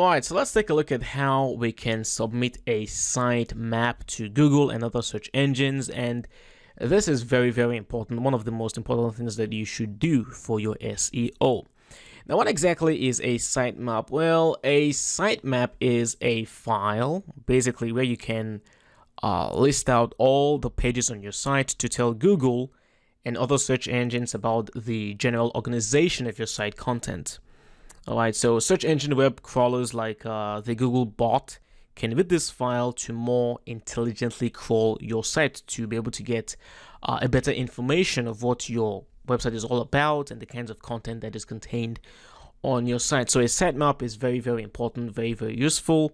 Alright, so let's take a look at how we can submit a site map to Google and other search engines. And this is very, very important. One of the most important things that you should do for your SEO. Now, what exactly is a sitemap? Well, a sitemap is a file, basically, where you can list out all the pages on your site to tell Google and other search engines about the general organization of your site content. Alright, so search engine web crawlers like the Google bot can read this file to more intelligently crawl your site to be able to get a better information of what your website is all about and the kinds of content that is contained on your site. So a sitemap is very, very important, very, very useful.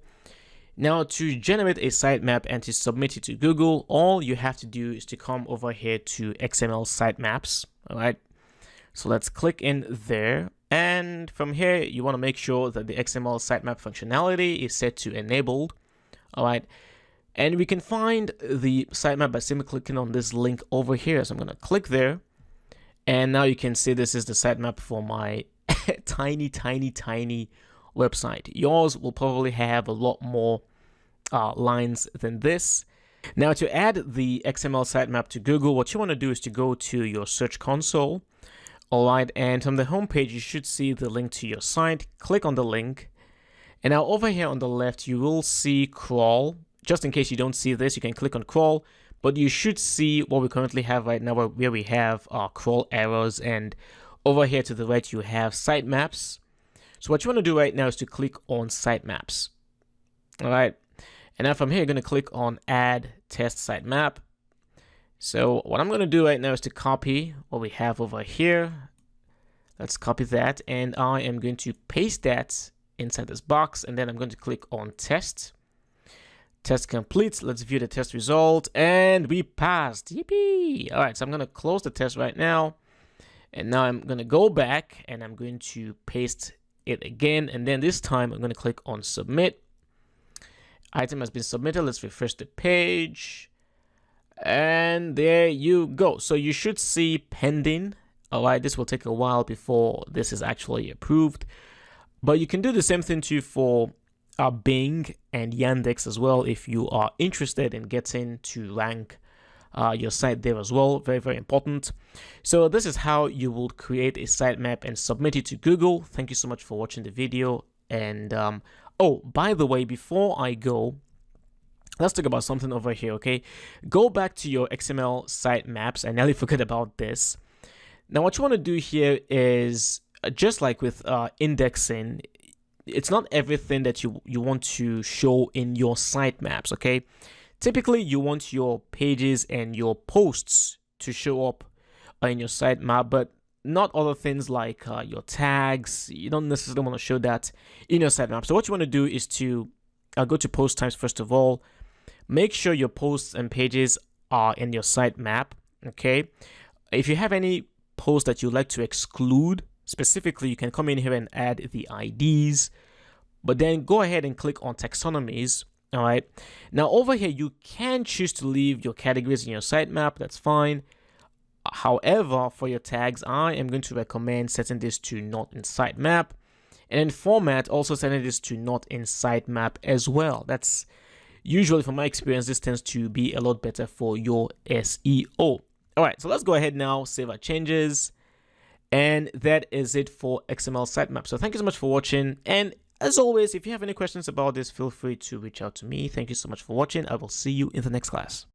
Now, to generate a sitemap and to submit it to Google, all you have to do is to come over here to XML sitemaps. Alright, so let's click in there. And from here, you want to make sure that the XML sitemap functionality is set to enabled. All right. And we can find the sitemap by simply clicking on this link over here. So I'm going to click there. And now you can see this is the sitemap for my tiny website. Yours will probably have a lot more lines than this. Now, to add the XML sitemap to Google, what you want to do is to go to your Search Console. Alright, and from the home page, you should see the link to your site. Click on the link. And now over here on the left, you will see crawl. Just in case you don't see this, you can click on crawl. But you should see what we currently have right now, where we have crawl errors. And over here to the right, you have sitemaps. So what you want to do right now is to click on sitemaps. Alright, and now from here, you're going to click on add test sitemap. So what I'm going to do right now is to copy what we have over here. Let's copy that, and I am going to paste that inside this box, and then I'm going to click on test. Test complete. Let's view the test result, and we passed. Yippee! All right, so I'm going to close the test right now, and now I'm going to go back, and I'm going to paste it again, and then this time I'm going to click on submit. Item has been submitted. Let's refresh the page. And there you go. So you should see pending. All right, this will take a while before this is actually approved, but you can do the same thing too for Bing and Yandex as well if you are interested in getting to rank your site there as well. Very, very important. So this is how you will create a sitemap and submit it to Google. Thank you so much for watching the video. And oh, by the way, before I go, let's talk about something over here, okay? Go back to your XML sitemaps. I nearly forgot about this. Now, what you want to do here is, just like with indexing, it's not everything that you want to show in your sitemaps, okay? Typically, you want your pages and your posts to show up in your sitemap, but not other things like your tags. You don't necessarily want to show that in your sitemap. So what you want to do is to go to post types first of all. Make sure your posts and pages are in your sitemap, okay? If you have any posts that you'd like to exclude, specifically, you can come in here and add the IDs, but then go ahead and click on taxonomies, all right? Now, over here, you can choose to leave your categories in your sitemap. That's fine. However, for your tags, I am going to recommend setting this to not in sitemap, and in format, also setting this to not in sitemap as well. That's usually, from my experience, this tends to be a lot better for your SEO. All right, so let's go ahead now, save our changes. And that is it for XML sitemap. So thank you so much for watching. And as always, if you have any questions about this, feel free to reach out to me. Thank you so much for watching. I will see you in the next class.